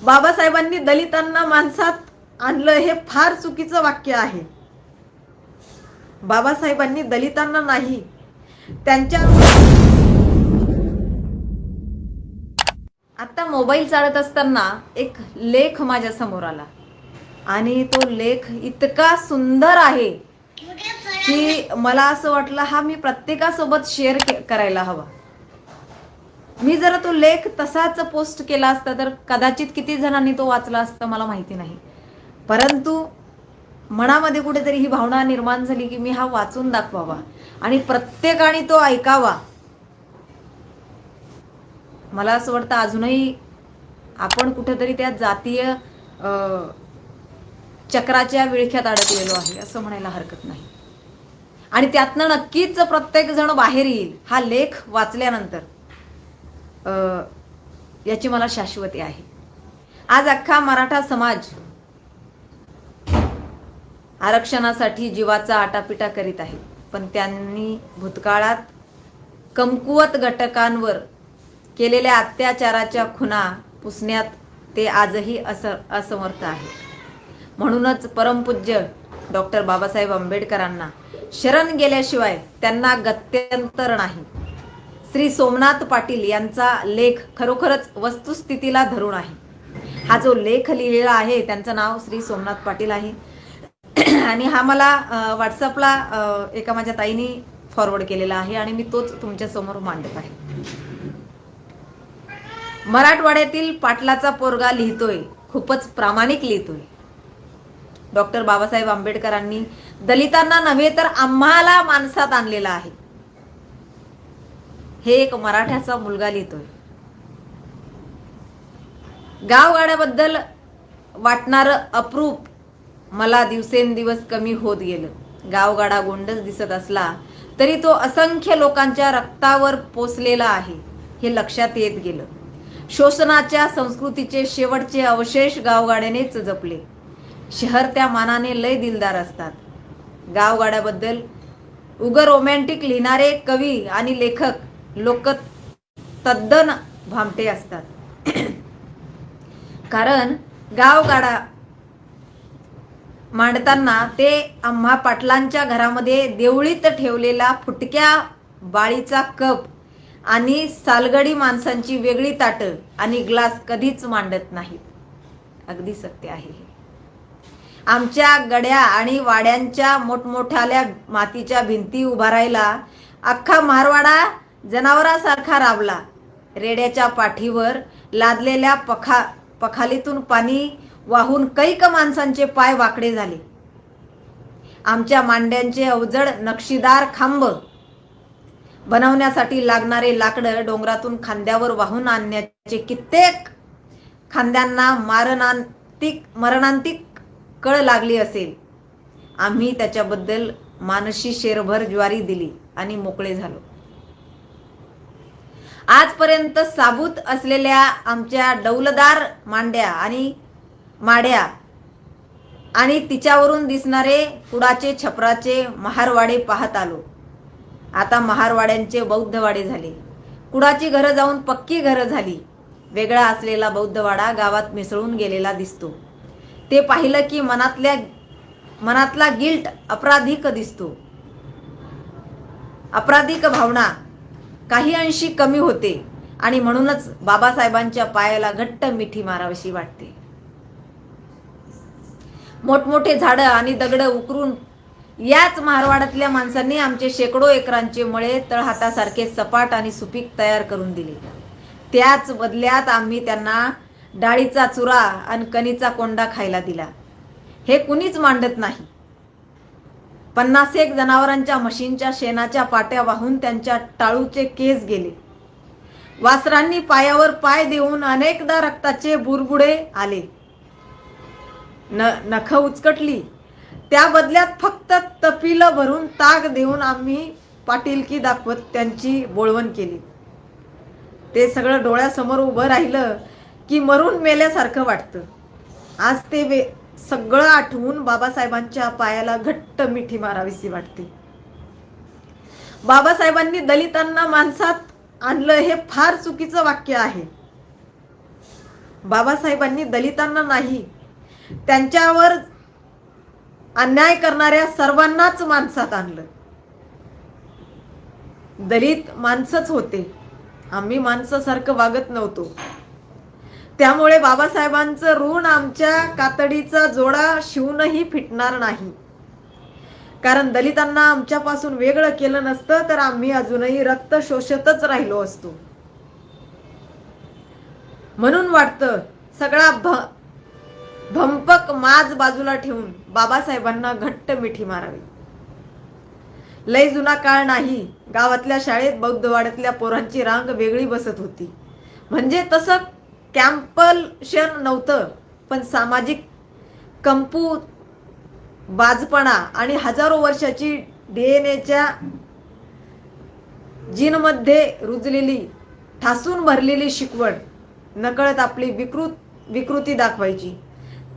बाबासाहेबांनी दलितांना माणसात आणलं हे फार चुकीचं वाक्य आहे. बाबासाहेबांनी दलितांना नाही, त्यांच्या आता मोबाईल चालत असताना एक लेख माझ्या समोर आला आणि तो लेख इतका सुंदर आहे की मला असं वाटलं हा मी प्रत्येकासोबत शेअर करायला हवा. मी जर तो लेख तसाच पोस्ट केला असता तर कदाचित किती जणांनी तो वाचला असता मला माहिती नाही, परंतु मनामध्ये कुठेतरी ही भावना निर्माण झाली की मी हा वाचून दाखवावा आणि प्रत्येकाने तो ऐकावा. मला असं वाटतं अजूनही आपण कुठेतरी त्या जातीय चक्राच्या विळख्यात अडकलेलो आहे असं म्हणायला हरकत नाही. आणि त्यातनं नक्कीच प्रत्येक जण बाहेर येईल हा लेख वाचल्यानंतर, याची मला शाश्वती आहे. आज अख्खा मराठा समाज आरक्षणासाठी जीवाचा आटापिटा करीत आहे, पण त्यांनी भूतकाळात कमकुवत घटकांवर केलेल्या अत्याचाराच्या खुणा पुसण्यात ते आजही असमर्थ आहेत. म्हणूनच परमपूज्य डॉक्टर बाबासाहेब आंबेडकरांना शरण गेल्याशिवाय त्यांना गत्यंतर नाही. श्री सोमनाथ पाटील यांचा लेख खरोखरच वस्तुस्थितीला धरून आहे. हा जो लेख लिहिलेला आहे त्यांचं नाव श्री सोमनाथ पाटील आहे आणि हा मला व्हॉट्सअपला एका माझ्या ताईनी फॉरवर्ड केलेला आहे आणि मी तोच तुमच्या समोर मांडत आहे. मराठवाड्यातील पाटलाचा पोरगा लिहितोय, खूपच प्रामाणिक लिहितोय. डॉक्टर बाबासाहेब आंबेडकरांनी दलितांना नव्हे तर आम्हाला माणसात आणलेला आहे. हे एक मराठ्याचा मुलगा लिहितोय. गावगाड्याबद्दल वाटणारं अप्रूप मला दिवसेंदिवस कमी होत गेलं. गावगाडा गोंडच दिसत असला तरी तो असंख्य लोकांच्या रक्तावर पोसलेला आहे हे लक्षात येत गेलं. शोषणाच्या संस्कृतीचे शेवटचे अवशेष गावगाड्यानेच जपले. शहर त्या मानाने लय दिलदार असतात. गावगाड्याबद्दल उग रोमॅन्टिक लिहिणारे कवी आणि लेखक लोक तद्दन भामटे असतात. कारण गावगाडा मांडताना ते आम्हा पाटलांच्या घरामध्ये देवळीत ठेवलेला फुटक्या बाळीचा कप आणि सालगडी माणसांची वेगळी ताटं आणि ग्लास कधीच मांडत नाहीत. अगदी सत्य आहे हे. आमच्या गड्या आणि वाड्यांच्या मोठमोठ्याल्या मातीच्या भिंती उभारायला अख्खा महारवाडा जनावरासारखा राबला. रेड्याच्या पाठीवर लादलेल्या पखालीतून पाणी वाहून कैक माणसांचे पाय वाकडे झाले. आमच्या मांड्यांचे अवजड नक्षीदार खांब बनवण्यासाठी लागणारे लाकडं डोंगरातून खांद्यावर वाहून आणण्याचे कित्येक खांद्यांना मरणांतिक कळ लागली असेल. आम्ही त्याच्याबद्दल मानशी शेरभर ज्वारी दिली आणि मोकळे झालो. आजपर्यंत साबूत असलेल्या आमच्या डौलदार माड्या आणि तिच्यावरून दिसणारे कुडाचे छपराचे महारवाडे पाहत आलो. आता महारवाड्यांचे बौद्धवाडे झाले. कुडाची घरं जाऊन पक्की घरं झाली. वेगळा असलेला बौद्धवाडा गावात मिसळून गेलेला दिसतो. ते पाहिलं की मनातला गिल्ट अपराधिक दिसतो. अपराधिक भावना काही अंशी कमी होते आणि म्हणूनच बाबासाहेबांच्या पायाला घट्ट मिठी मारावीशी वाटते. मोठमोठे झाडं आणि दगड उकरून याच महारवाड्यातल्या माणसांनी आमचे शेकडो एकरांचे मळे तळहातासारखे सपाट आणि सुपीक तयार करून दिले. त्याच बदल्यात आम्ही त्यांना डाळीचा चुरा आणि कणीचा कोंडा खायला दिला. हे कुणीच मांडत नाही. 50 जनावरांच्या म्हशींच्या शेणाच्या पाट्या वाहून त्यांच्या टाळूचे केस गेले. वासरांनी पायावर पाय देऊन अनेकदा रक्ताचे बुरबुडे आले. नख उचकटली. त्या बदल्यात फक्त तपीलं भरून ताक देऊन आम्ही पाटीलकी दाखवत त्यांची बोळवण केली. ते सगळं डोळ्यासमोर उभं राहिलं की मरून मेल्यासारखं वाटतं. आज ते सगळं आठवून बाबासाहेबांच्या पायाला घट्ट मिठी मारावीशी वाटते. बाबासाहेबांनी दलितांना माणसात आणलं हे फार चुकीचं वाक्य आहे. बाबासाहेबांनी दलितांना नाही, त्यांच्यावर अन्याय करणाऱ्या सर्वांनाच माणसात आणलं. दलित माणसंच होते, आम्ही माणसासारखं वागत नव्हतो. त्यामुळे बाबासाहेबांचं ऋण आमच्या कातडीचा जोडा शिवूनही फिटणार नाही. कारण दलितांना आमच्यापासून वेगळं केलं नसतं तर आम्ही अजूनही रक्त शोषतच राहिलो असतो. म्हणून वाटतं सगळा भंपक माज बाजूला ठेवून बाबासाहेबांना घट्ट मिठी मारावी. लय जुना काळ नाही, गावातल्या शाळेत बौद्धवाड्यातल्या पोरांची रांग वेगळी बसत होती. म्हणजे तसं कॅम्पल्शन नव्हतं, पण सामाजिक कंपू बाजपणा आणि हजारो वर्षाची डीएनएच्या जीनमध्ये रुजलेली ठासून भरलेली शिकवण नकळत आपली विकृती दाखवायची.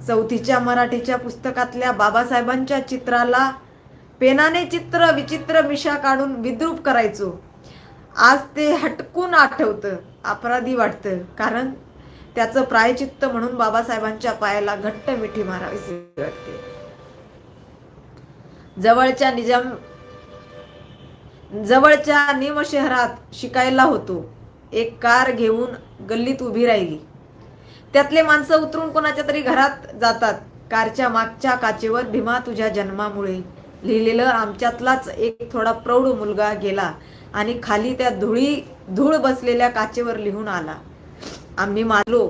चौथीच्या मराठीच्या पुस्तकातल्या बाबासाहेबांच्या चित्राला पेनाने चित्र विचित्र मिशा काढून विद्रूप करायचो. आज ते हटकून आठवतं, अपराधी वाटतं. कारण त्याचं प्रायचित्त म्हणून बाबासाहेबांच्या पायाला घट्ट मिठी मारावीशी वाटते. जवळच्या निम शहरात शिकायला होतो. एक कार घेऊन गल्लीत उभी राहिली. त्यातले माणसं उतरून कोणाच्या तरी घरात जातात. कारच्या मागच्या काचेवर भीमा तुझ्या जन्मामुळे लिहिलेलं आमच्यातलाच एक थोडा प्रौढ मुलगा गेला आणि खाली त्या धूळ बसलेल्या काचेवर लिहून आला, आम्ही मारलो.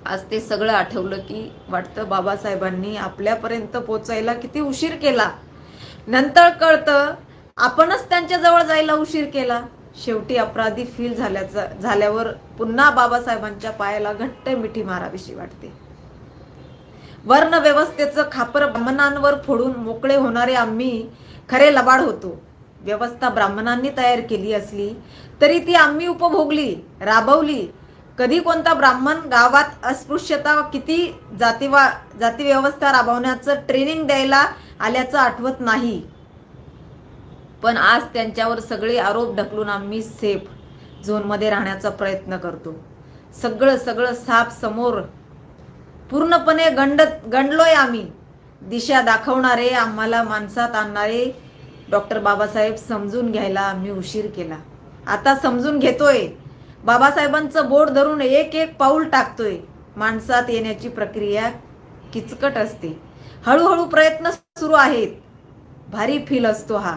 आज ते सगळं आठवलं की वाटतं बाबासाहेबांनी आपल्यापर्यंत पोचायला किती उशीर केला. नंतर कळतं आपणच त्यांच्या जवळ जायला उशीर केला. शेवटी अपराधी फील झाल्यावर पुन्हा बाबासाहेबांच्या पायाला घट्ट मिठी मारावीशी वाटते. वर्ण व्यवस्थेचं खापर ब्राह्मणांवर फोडून मोकळे होणारे आम्ही खरे लबाड होतो. व्यवस्था ब्राह्मणांनी तयार केली असली तरी ती आम्ही उपभोगली, राबवली. कधी कोणता ब्राह्मण गावात अस्पृश्यता किती जाती व्यवस्था राबवण्याचं ट्रेनिंग द्यायला आल्याचं आठवत नाही. पण आज त्यांच्यावर सगळे आरोप ढकलून आम्ही सेफ झोनमध्ये राहण्याचा प्रयत्न करतो. सगळं साप समोर पूर्णपणे गंडलोय आम्ही. दिशा दाखवणारे, आम्हाला माणसात आणणारे डॉक्टर बाबासाहेब समजून घ्यायला आम्ही उशीर केला. आता समजून घेतोय. बाबासाहेबांचं बोट धरून एक पाऊल टाकतोय. माणसात येण्याची प्रक्रिया किचकट असते. हळूहळू प्रयत्न सुरू आहेत. भारी फील असतो हा.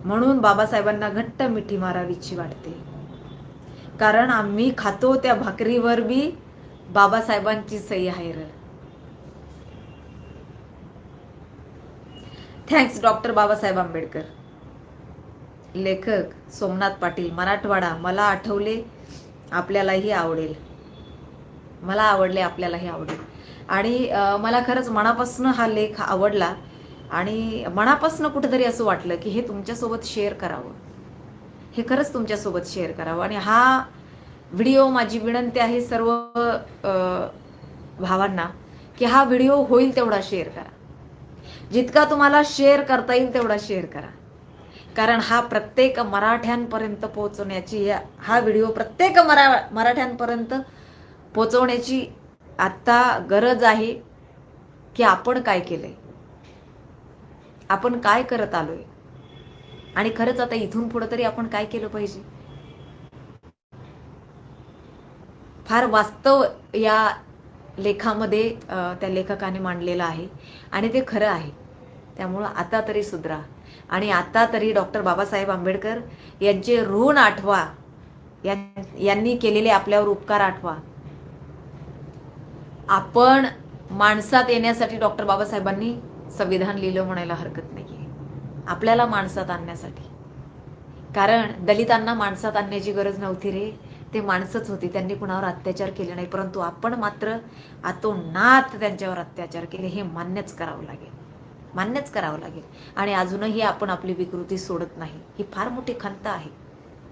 म्हणून बाबासाहेबांना घट्ट मिठी मारावीची वाटते. कारण आम्ही खातो त्या भाकरीवर बी बाबासाहेबांची सही आहे. Thanks doctor Babasaheb Ambedkar. लेखक सोमनाथ पाटील, मराठवाडा. मला आठवले आपल्यालाही आवडेल. मला आवडले आपल्यालाही आवडेल. आणि मला खरंच मनापासून हा लेख आवडला आणि मनापासून कुठेतरी असं वाटलं की हे तुमच्यासोबत शेअर करावं. हे खरंच तुमच्यासोबत शेअर करावं. आणि हा व्हिडिओ, माझी विनंती आहे सर्व भावांना की हा व्हिडिओ होईल तेवढा शेअर करा. जितका तुम्हाला शेअर करता येईल तेवढा शेअर करा. कारण हा प्रत्येक मराठ्यांपर्यंत पोहोचवण्याची, हा व्हिडिओ प्रत्येक मराठ्यांपर्यंत पोहोचवण्याची आता गरज आहे. की आपण काय केलंय, आपण काय करत आलोय आणि खरंच आता इथून पुढे तरी आपण काय केलं पाहिजे. फार वास्तव या लेखामध्ये त्या लेखकाने मांडलेलं आहे आणि ते खरं आहे. त्यामुळं आता तरी सुधरा आणि आता तरी डॉक्टर बाबासाहेब आंबेडकर यांचे ऋण आठवा. यांनी केलेले आपल्यावर उपकार आठवा. आपण माणसात येण्यासाठी डॉक्टर बाबासाहेबांनी संविधान लिहिलं म्हणायला हरकत नाहीये. आपल्याला माणसात आणण्यासाठी. कारण दलितांना माणसात आणण्याची गरज नव्हती रे. ते माणसंच होती. त्यांनी कुणावर अत्याचार केले नाही. परंतु आपण मात्र आतोनात त्यांच्यावर अत्याचार केले. हे मान्यच करावं लागेल. मान्यच करावं लागेल. आणि अजूनही आपण आपली विकृती सोडत नाही. ही फार मोठी खंत आहे.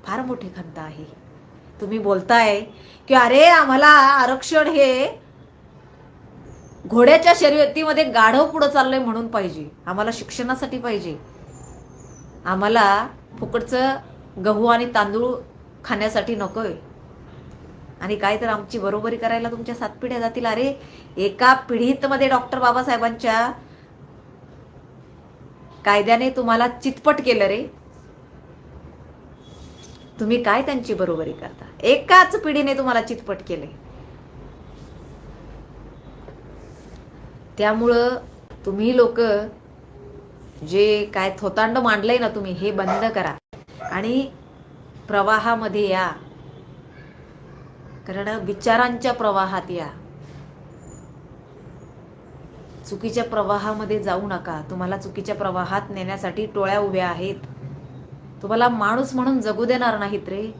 फार मोठी खंत आहे. तुम्ही बोलताय की अरे आम्हाला आरक्षण हे घोड्याच्या शर्यतीमध्ये गाढव पुढे चाललंय म्हणून पाहिजे. आम्हाला शिक्षणासाठी पाहिजे. आम्हाला फुकटचं गहू आणि तांदूळ खाण्यासाठी नकोय. आणि काय तर आमची बरोबरी करायला तुमच्या 7 पिढ्या जातील. अरे एका पिढीत मध्ये डॉक्टर बाबासाहेबांच्या कायद्याने तुम्हाला चितपट केलं रे. तुम्ही काय त्यांची बरोबरी करता? एकाच पिढीने तुम्हाला चितपट केले. त्यामुळं तुम्ही लोक जे काय थोतांड मांडलंय ना तुम्ही, हे बंद करा आणि प्रवाहामध्ये या. कारण विचारांच्या प्रवाहात या. चुकीच्या प्रवाहामध्ये जाऊ नका. तुम्हाला चुकीच्या प्रवाहात नेण्यासाठी टोळ्या उभ्या आहेत. तुम्हाला माणूस म्हणून जगू देणार नाहीत रे.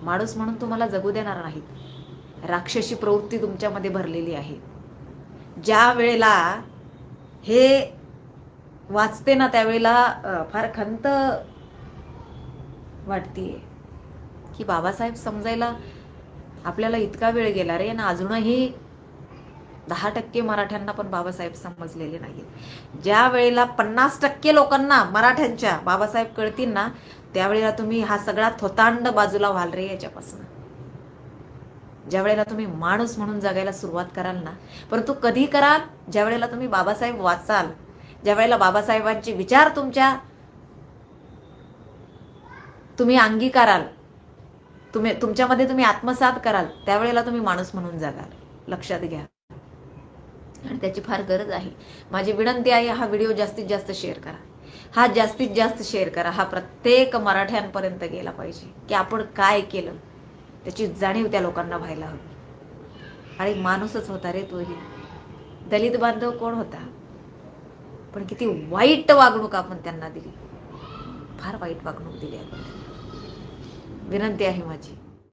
माणूस म्हणून तुम्हाला जगू देणार नाहीत. राक्षसी प्रवृत्ती तुमच्यामध्ये भरलेली आहे. ज्या वेळेला हे वाचते ना त्यावेळेला फार खंत वाटतीये की बाबासाहेब समजायला आपल्याला इतका वेळ गेला रे ना. अजूनही 10% मराठ्यांना पण बाबासाहेब समजलेले नाहीत. ज्या वेळेला 50% लोकांना मराठ्यांच्या बाबासाहेब कळतील ना, त्यावेळेला तुम्ही हा सगळा थोतांड बाजूला व्हाल रे याच्यापासून. ज्या वेळेला तुम्ही माणूस म्हणून जगायला सुरुवात कराल ना, परंतु कधी कराल? ज्या वेळेला तुम्ही बाबासाहेब वाचाल, ज्या वेळेला बाबासाहेबांचे विचार तुम्ही अंगीकाराल, तुमच्यामध्ये तुम्ही आत्मसात कराल, त्यावेळेला तुम्ही माणूस म्हणून जगाल. लक्षात घ्या. आणि त्याची फार गरज आहे. माझी विनंती आहे, हा व्हिडिओ जास्तीत जास्त शेअर करा. हा जास्तीत जास्त शेअर करा. हा प्रत्येक मराठ्यांपर्यंत गेला पाहिजे की आपण काय केलं त्याची जाणीव त्या लोकांना व्हायला हवी. आणि माणूसच होता रे तोही. दलित बांधव कोण होता, पण किती वाईट वागणूक आपण त्यांना दिली. फार वाईट वागणूक दिली आपण त्यांना. विनंती आहे माझी.